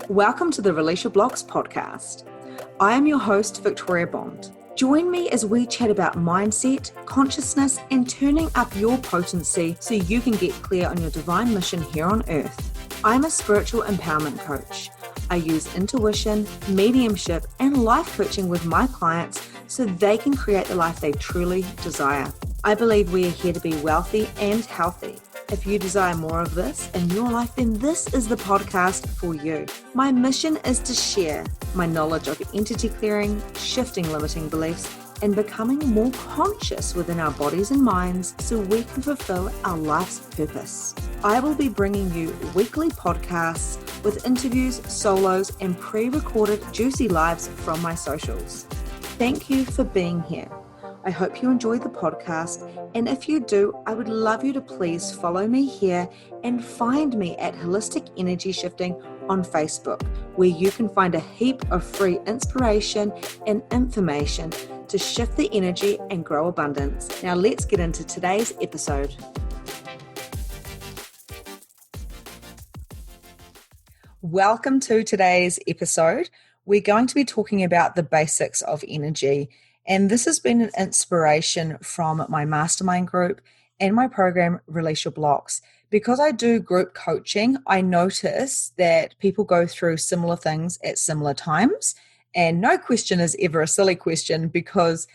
Welcome to the Release Your Blocks podcast. I am your host, Victoria Bond. Join me as we chat about mindset, consciousness, and turning up your potency so you can get clear on your divine mission here on earth. I'm a spiritual empowerment coach. I use intuition, mediumship, and life coaching with my clients so they can create the life they truly desire. I believe we are here to be wealthy and healthy. If you desire more of this in your life, then this is the podcast for you. My mission is to share my knowledge of entity clearing, shifting limiting beliefs, and becoming more conscious within our bodies and minds so we can fulfill our life's purpose. I will be bringing you weekly podcasts with interviews, solos, and pre-recorded juicy lives from my socials. Thank you for being here. I hope you enjoy the podcast, and if you do, I would love you to please follow me here and find me at Holistic Energy Shifting on Facebook, where you can find a heap of free inspiration and information to shift the energy and grow abundance. Now let's get into today's episode. Welcome to today's episode. We're going to be talking about the basics of energy. And this has been an inspiration from my mastermind group and my program, Release Your Blocks. Because I do group coaching, I notice that people go through similar things at similar times. And no question is ever a silly question, because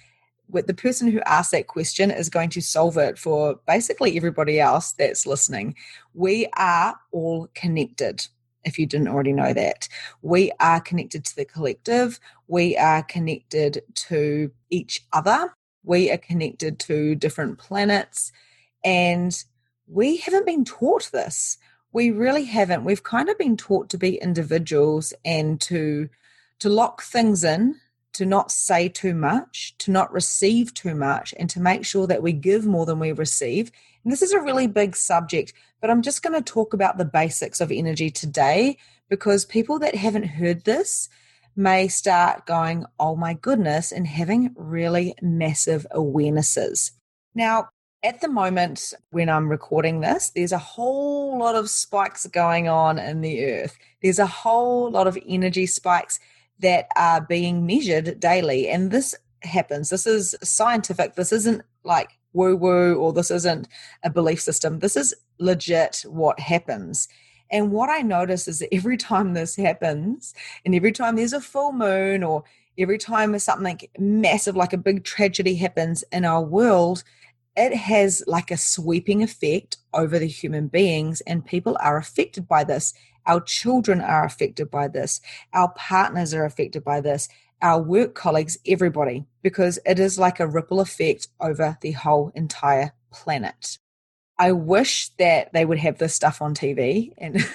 the person who asked that question is going to solve it for basically everybody else that's listening. We are all connected. If you didn't already know that, we are connected to the collective. We are connected to each other. We are connected to different planets. And we haven't been taught this. We really haven't. We've kind of been taught to be individuals and to lock things in, to not say too much, to not receive too much, and to make sure that we give more than we receive. And this is a really big subject, but I'm just going to talk about the basics of energy today, because people that haven't heard this may start going, oh my goodness, and having really massive awarenesses. Now, at the moment when I'm recording this, there's a whole lot of spikes going on in the earth. There's a whole lot of energy spikes that are being measured daily. And this happens. This is scientific. This isn't like woo-woo, or this isn't a belief system. This is legit what happens. And what I notice is that every time this happens, and every time there's a full moon, or every time something massive like a big tragedy happens in our world, it has like a sweeping effect over the human beings, and people are affected by this. Our children are affected by this. Our partners are affected by this. Our work colleagues, everybody, because it is like a ripple effect over the whole entire planet. I wish that they would have this stuff on TV and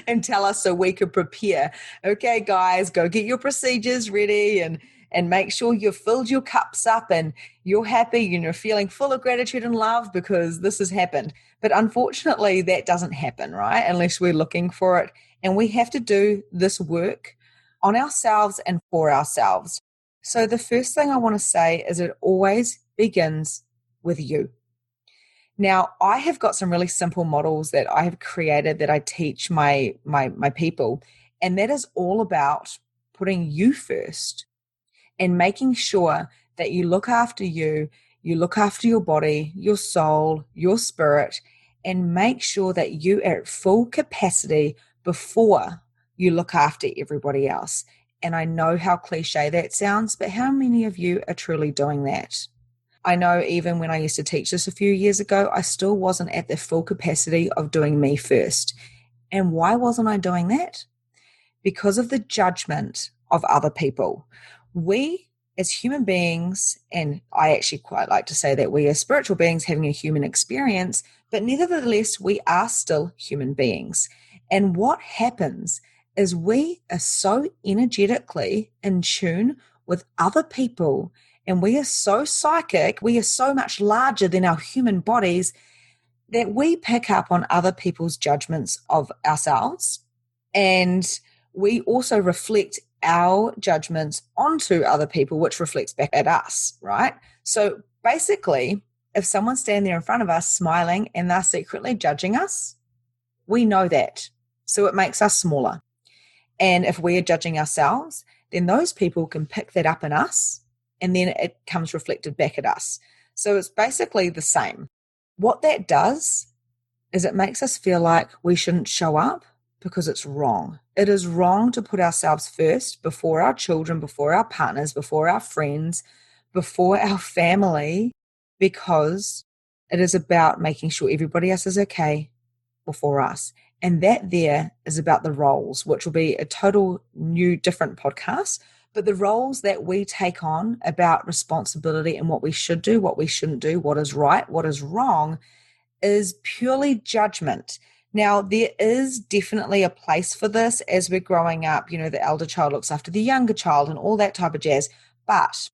and tell us so we could prepare. Okay, guys, go get your procedures ready and make sure you've filled your cups up and you're happy and you're feeling full of gratitude and love because this has happened. But unfortunately, that doesn't happen, right? Unless we're looking for it. And we have to do this work on ourselves and for ourselves. So the first thing I want to say is it always begins with you. Now, I have got some really simple models that I have created that I teach my people, and that is all about putting you first and making sure that you look after you look after your body, your soul, your spirit, and make sure that you are at full capacity before you look after everybody else. And I know how cliche that sounds, but how many of you are truly doing that? I know even when I used to teach this a few years ago, I still wasn't at the full capacity of doing me first. And why wasn't I doing that? Because of the judgment of other people. We as human beings, and I actually quite like to say that we are spiritual beings having a human experience, but nevertheless, we are still human beings. And what happens is we are so energetically in tune with other people, and we are so psychic, we are so much larger than our human bodies, that we pick up on other people's judgments of ourselves, and we also reflect our judgments onto other people, which reflects back at us, right? So basically, if someone's standing there in front of us smiling and they're secretly judging us, we know that. So it makes us smaller. And if we are judging ourselves, then those people can pick that up in us, and then it comes reflected back at us. So it's basically the same. What that does is it makes us feel like we shouldn't show up because it's wrong. It is wrong to put ourselves first before our children, before our partners, before our friends, before our family, because it is about making sure everybody else is okay before us. And that there is about the roles, which will be a total new, different podcast. But the roles that we take on about responsibility and what we should do, what we shouldn't do, what is right, what is wrong, is purely judgment. Now, there is definitely a place for this as we're growing up. You know, the elder child looks after the younger child and all that type of jazz. But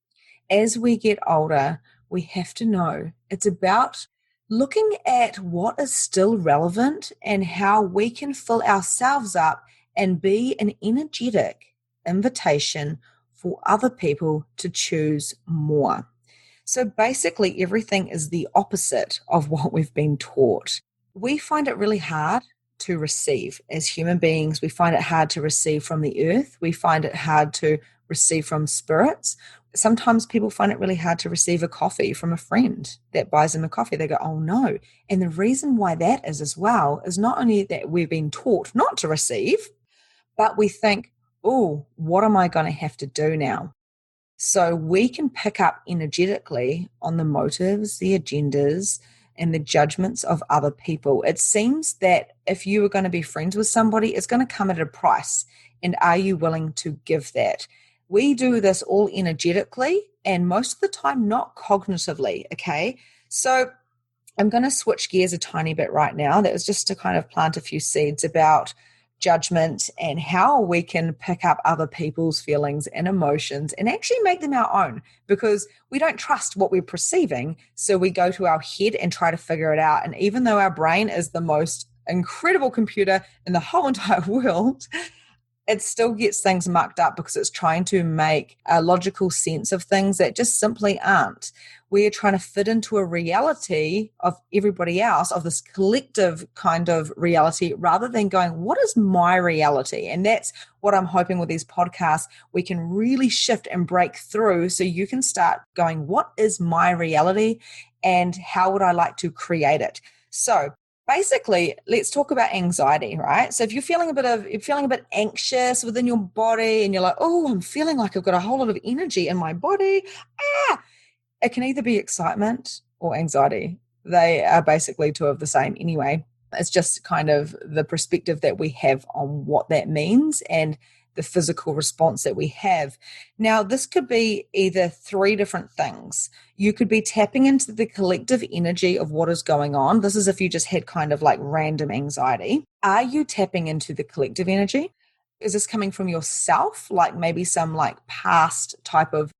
as we get older, we have to know it's about looking at what is still relevant and how we can fill ourselves up and be an energetic invitation for other people to choose more. So basically, everything is the opposite of what we've been taught. We find it really hard to receive as human beings. We find it hard to receive from the earth. We find it hard to receive from spirits. Sometimes people find it really hard to receive a coffee from a friend that buys them a coffee. They go, oh no. And the reason why that is as well is not only that we've been taught not to receive, but we think, oh, what am I going to have to do now? So we can pick up energetically on the motives, the agendas, and the judgments of other people. It seems that if you are going to be friends with somebody, it's going to come at a price. And are you willing to give that? We do this all energetically and most of the time not cognitively, okay? So I'm going to switch gears a tiny bit right now. That was just to kind of plant a few seeds about judgment and how we can pick up other people's feelings and emotions and actually make them our own, because we don't trust what we're perceiving. So we go to our head and try to figure it out. And even though our brain is the most incredible computer in the whole entire world, it still gets things mucked up because it's trying to make a logical sense of things that just simply aren't. We are trying to fit into a reality of everybody else, of this collective kind of reality, rather than going, what is my reality? And that's what I'm hoping with these podcasts, we can really shift and break through so you can start going, what is my reality and how would I like to create it? So basically, let's talk about anxiety, right? So if you're feeling a bit anxious within your body and you're like, oh, I'm feeling like I've got a whole lot of energy in my body. It can either be excitement or anxiety. They are basically two of the same anyway. It's just kind of the perspective that we have on what that means and the physical response that we have. Now, this could be either three different things. You could be tapping into the collective energy of what is going on. This is if you just had kind of like random anxiety. Are you tapping into the collective energy? Is this coming from yourself? Like maybe some like past type of,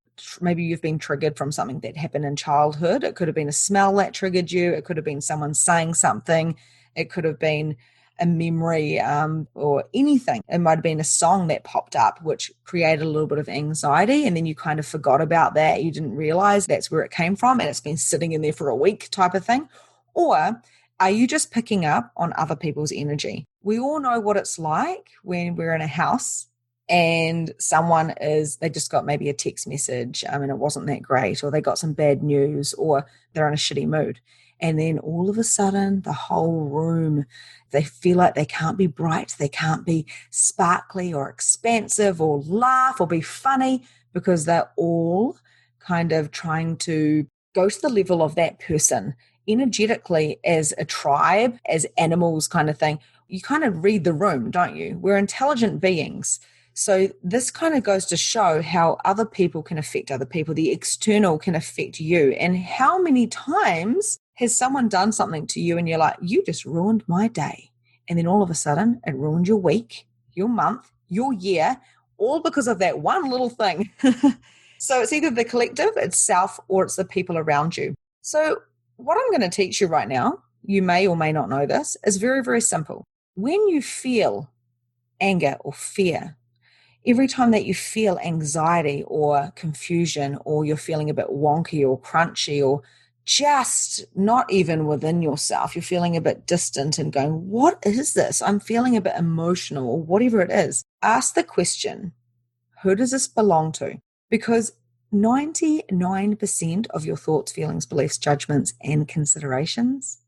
maybe you've been triggered from something that happened in childhood. It could have been a smell that triggered you. It could have been someone saying something. It could have been a memory or anything. It might have been a song that popped up, which created a little bit of anxiety. And then you kind of forgot about that. You didn't realize that's where it came from. And it's been sitting in there for a week type of thing. Or are you just picking up on other people's energy? We all know what it's like when we're in a house and they just got maybe a text message and it wasn't that great, or they got some bad news, or they're in a shitty mood. And then all of a sudden, the whole room, they feel like they can't be bright, they can't be sparkly or expansive or laugh or be funny, because they're all kind of trying to go to the level of that person energetically as a tribe, as animals kind of thing. You kind of read the room, don't you? We're intelligent beings. So this kind of goes to show how other people can affect other people. The external can affect you. And how many times has someone done something to you and you're like, you just ruined my day. And then all of a sudden it ruined your week, your month, your year, all because of that one little thing. So it's either the collective, it's self, or it's the people around you. So what I'm going to teach you right now, you may or may not know this, is very, very simple. When you feel anger or fear, every time that you feel anxiety or confusion, or you're feeling a bit wonky or crunchy or just not even within yourself, you're feeling a bit distant and going, what is this? I'm feeling a bit emotional or whatever it is. Ask the question, who does this belong to? Because 99% of your thoughts, feelings, beliefs, judgments, and considerations,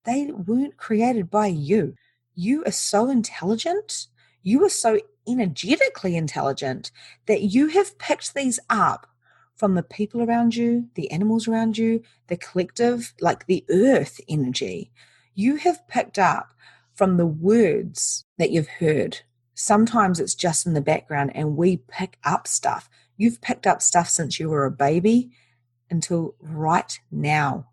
they weren't created by you. You are so intelligent. You are so energetically intelligent that you have picked these up from the people around you, the animals around you, the collective, like the earth energy. You have picked up from the words that you've heard. Sometimes it's just in the background and we pick up stuff. You've picked up stuff since you were a baby until right now.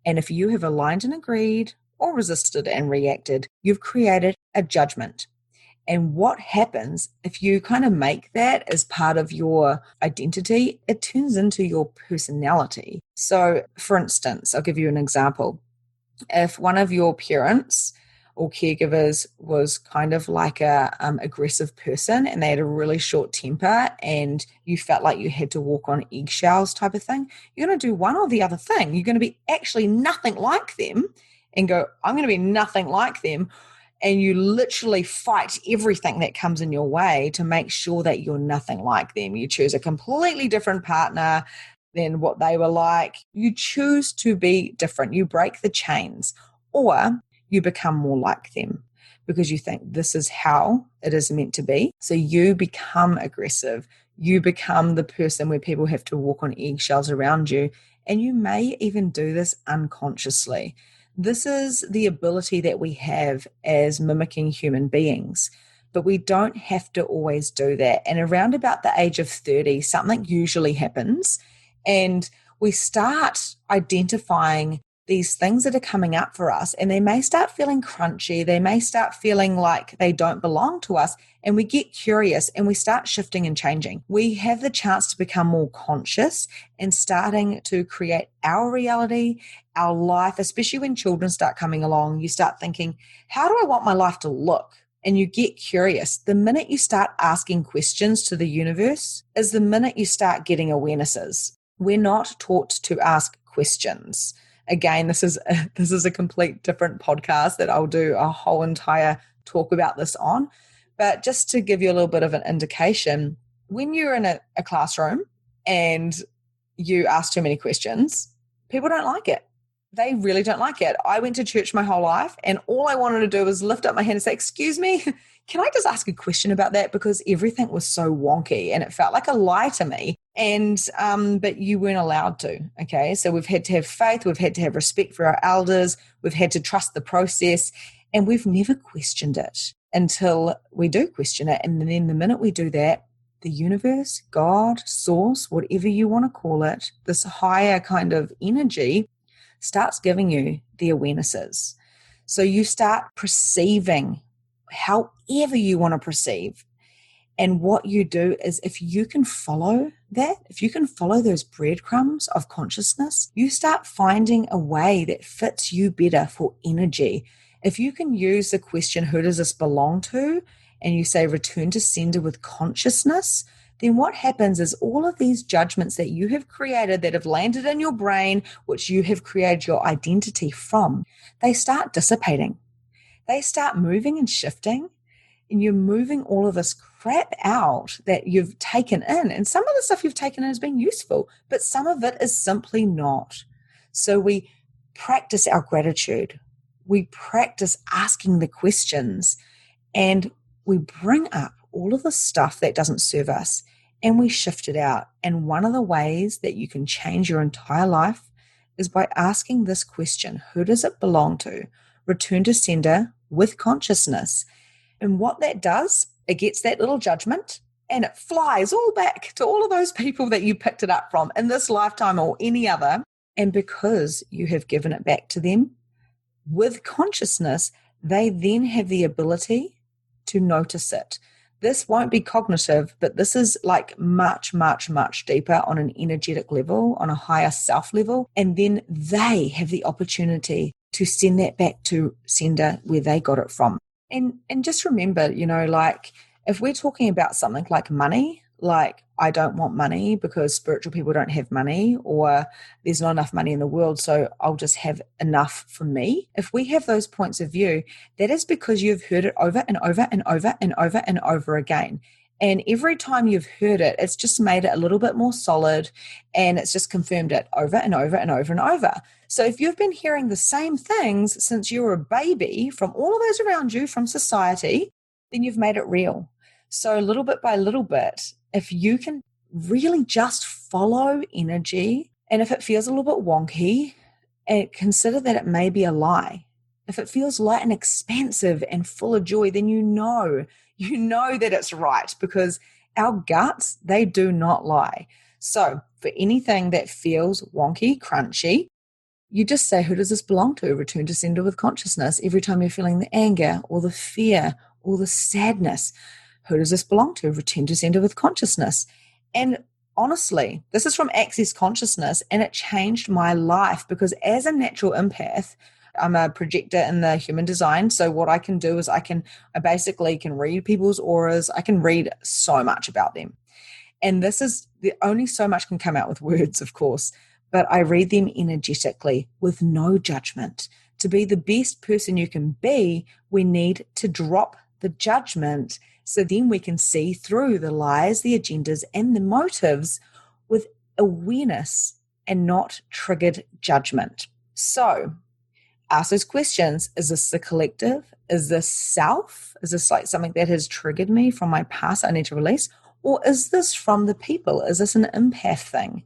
And if you have aligned and agreed or resisted and reacted, you've created a judgment. And what happens if you kind of make that as part of your identity? It turns into your personality. So, for instance, I'll give you an example. If one of your parents or caregivers was kind of like a aggressive person and they had a really short temper and you felt like you had to walk on eggshells type of thing, you're going to do one or the other thing. You're going to be actually nothing like them and go, I'm going to be nothing like them. And you literally fight everything that comes in your way to make sure that you're nothing like them. You choose a completely different partner than what they were like. You choose to be different. You break the chains, or you become more like them because you think this is how it is meant to be. So you become aggressive. You become the person where people have to walk on eggshells around you. And you may even do this unconsciously. This is the ability that we have as mimicking human beings, but we don't have to always do that. And around about the age of 30, something usually happens and we start identifying these things that are coming up for us, and they may start feeling crunchy. They may start feeling like they don't belong to us, and we get curious and we start shifting and changing. We have the chance to become more conscious and starting to create our reality, our life, especially when children start coming along. You start thinking, how do I want my life to look? And you get curious. The minute you start asking questions to the universe is the minute you start getting awarenesses. We're not taught to ask questions. Again, this is a complete different podcast that I'll do a whole entire talk about this on. But just to give you a little bit of an indication, when you're in a classroom and you ask too many questions, people don't like it. They really don't like it. I went to church my whole life and all I wanted to do was lift up my hand and say, excuse me, can I just ask a question about that? Because everything was so wonky and it felt like a lie to me. And, but you weren't allowed to. Okay. So we've had to have faith. We've had to have respect for our elders. We've had to trust the process, and we've never questioned it until we do question it. And then the minute we do that, the universe, God, source, whatever you want to call it, this higher kind of energy starts giving you the awarenesses. So you start perceiving however you want to perceive. And what you do is if you can follow that, if you can follow those breadcrumbs of consciousness, you start finding a way that fits you better for energy. If you can use the question, who does this belong to? And you say, return to sender with consciousness, then what happens is all of these judgments that you have created that have landed in your brain, which you have created your identity from, they start dissipating. They start moving and shifting. And you're moving all of this crap out that you've taken in. And some of the stuff you've taken in has been useful, but some of it is simply not. So we practice our gratitude. We practice asking the questions, and we bring up all of the stuff that doesn't serve us and we shift it out. And one of the ways that you can change your entire life is by asking this question, who does it belong to? Return to sender with consciousness. And what that does, it gets that little judgment and it flies all back to all of those people that you picked it up from in this lifetime or any other. And because you have given it back to them with consciousness, they then have the ability to notice it. This won't be cognitive, but this is like much, much, much deeper on an energetic level, on a higher self level. And then they have the opportunity to send that back to sender where they got it from. And just remember, like if we're talking about something like money, like I don't want money because spiritual people don't have money, or there's not enough money in the world, so I'll just have enough for me. If we have those points of view, that is because you've heard it over and over and over and over and over again. And every time you've heard it, it's just made it a little bit more solid, and it's just confirmed it over and over and over and over. So if you've been hearing the same things since you were a baby from all of those around you, from society, then you've made it real. So little bit by little bit, if you can really just follow energy, and if it feels a little bit wonky, and consider that it may be a lie. If it feels light and expansive and full of joy, then you know that it's right, because our guts, they do not lie. So for anything that feels wonky, crunchy, you just say, who does this belong to? Return to sender with consciousness. Every time you're feeling the anger or the fear or the sadness, who does this belong to? Return to sender with consciousness. And honestly, this is from Access Consciousness, and it changed my life, because as a natural empath, I'm a projector in the human design. So what I can do is I basically can read people's auras. I can read so much about them. And this is only so much can come out with words, of course, but I read them energetically with no judgment. To be the best person you can be, we need to drop the judgment, so then we can see through the lies, the agendas, and the motives with awareness and not triggered judgment. So ask those questions. Is this the collective? Is this self? Is this like something that has triggered me from my past I need to release? Or is this from the people? Is this an empath thing?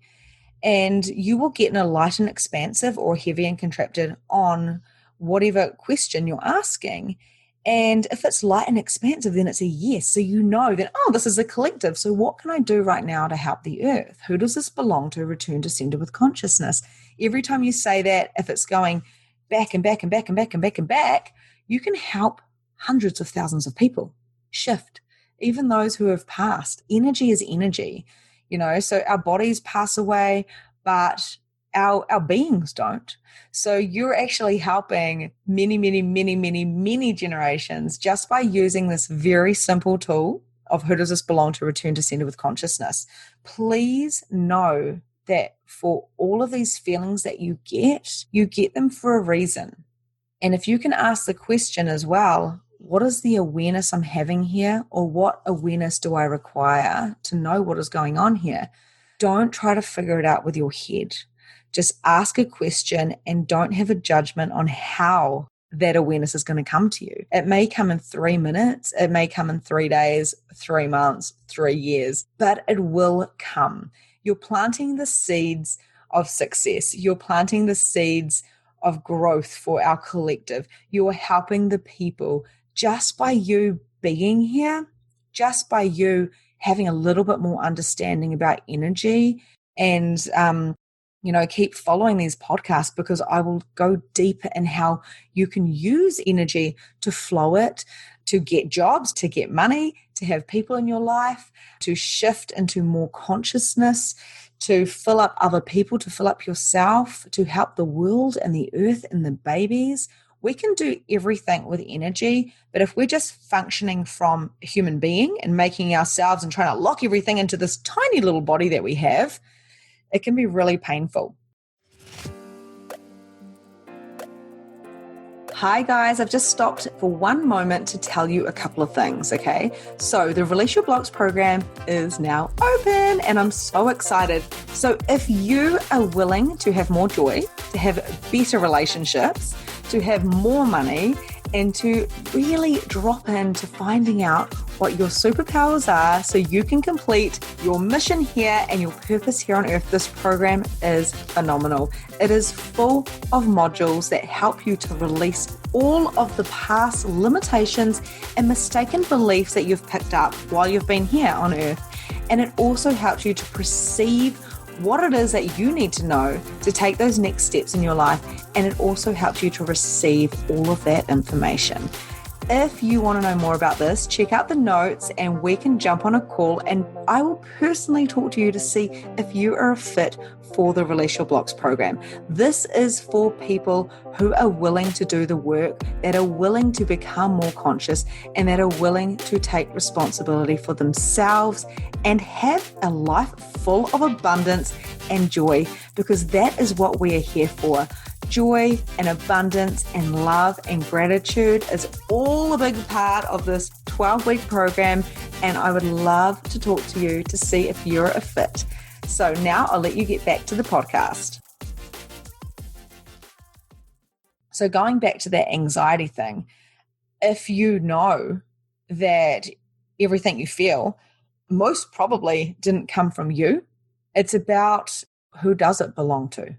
And you will get in a light and expansive or heavy and contracted on whatever question you're asking. And if it's light and expansive, then it's a yes. So you know that, oh, this is a collective. So what can I do right now to help the earth? Who does this belong to? Return to sender with consciousness. Every time you say that, if it's going back and back and back and back and back and back, you can help hundreds of thousands of people shift, even those who have passed. Energy is energy, so our bodies pass away, but our beings don't. So you're actually helping many, many, many, many, many generations just by using this very simple tool of who does this belong to? Return to sender with consciousness. Please know that for all of these feelings that you get them for a reason. And if you can ask the question as well, what is the awareness I'm having here? Or what awareness do I require to know what is going on here? Don't try to figure it out with your head. Just ask a question and don't have a judgment on how that awareness is going to come to you. It may come in 3 minutes. It may come in 3 days, 3 months, 3 years, but it will come. You're planting the seeds of success. You're planting the seeds of growth for our collective. You are helping the people just by you being here, just by you having a little bit more understanding about energy. And keep following these podcasts, because I will go deeper in how you can use energy to flow it, to get jobs, to get money, to have people in your life, to shift into more consciousness, to fill up other people, to fill up yourself, to help the world and the earth and the babies. We can do everything with energy, but if we're just functioning from a human being and making ourselves and trying to lock everything into this tiny little body that we have, it can be really painful. Hi guys, I've just stopped for one moment to tell you a couple of things, okay? So the Release Your Blocks program is now open and I'm so excited. So if you are willing to have more joy, to have better relationships, to have more money, and to really drop into finding out what your superpowers are so you can complete your mission here and your purpose here on earth, this program is phenomenal. It is full of modules that help you to release all of the past limitations and mistaken beliefs that you've picked up while you've been here on earth. And it also helps you to perceive what it is that you need to know to take those next steps in your life. And it also helps you to receive all of that information. If you want to know more about this, check out the notes and we can jump on a call and I will personally talk to you to see if you are a fit for the Release Your Blocks program. This is for people who are willing to do the work, that are willing to become more conscious, and that are willing to take responsibility for themselves and have a life full of abundance and joy, because that is what we are here for. Joy and abundance and love and gratitude is all a big part of this 12-week program, and I would love to talk to you to see if you're a fit. So now I'll let you get back to the podcast. So going back to that anxiety thing, if you know that everything you feel most probably didn't come from you, it's about who does it belong to.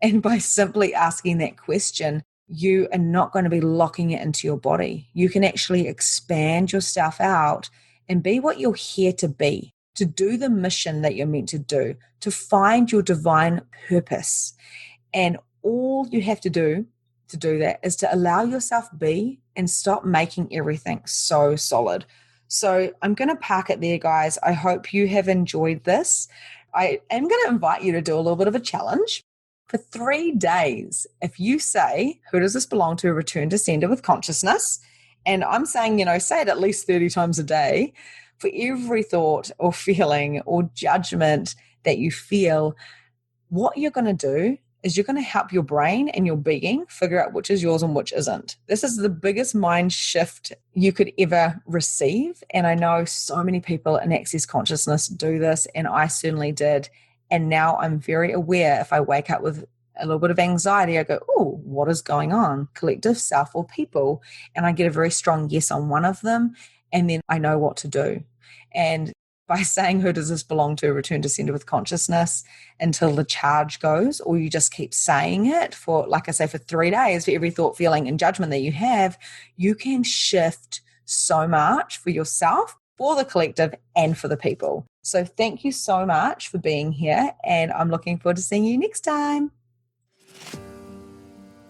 And by simply asking that question, you are not going to be locking it into your body. You can actually expand yourself out and be what you're here to be, to do the mission that you're meant to do, to find your divine purpose. And all you have to do that is to allow yourself be and stop making everything so solid. So I'm going to park it there, guys. I hope you have enjoyed this. I am going to invite you to do a little bit of a challenge. For 3 days, if you say, who does this belong to? Return to sender with consciousness. And I'm saying, say it at least 30 times a day. For every thought or feeling or judgment that you feel, what you're going to do is you're going to help your brain and your being figure out which is yours and which isn't. This is the biggest mind shift you could ever receive. And I know so many people in Access Consciousness do this, and I certainly did. And now I'm very aware if I wake up with a little bit of anxiety, I go, oh, what is going on? Collective, self, or people? And I get a very strong yes on one of them. And then I know what to do. And by saying, who does this belong to? Return to sender with consciousness until the charge goes, or you just keep saying it for, like I say, for 3 days, for every thought, feeling, and judgment that you have, you can shift so much for yourself, for the collective, and for the people. So thank you so much for being here, and I'm looking forward to seeing you next time.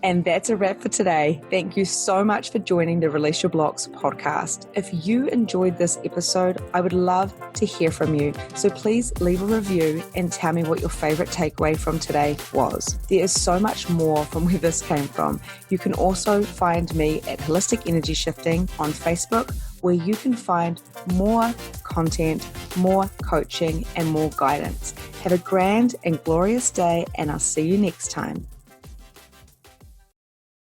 And that's a wrap for today. Thank you so much for joining the Release Your Blocks podcast. If you enjoyed this episode, I would love to hear from you. So please leave a review and tell me what your favorite takeaway from today was. There is so much more from where this came from. You can also find me at Holistic Energy Shifting on Facebook, where you can find more content, more coaching, and more guidance. Have a grand and glorious day, and I'll see you next time.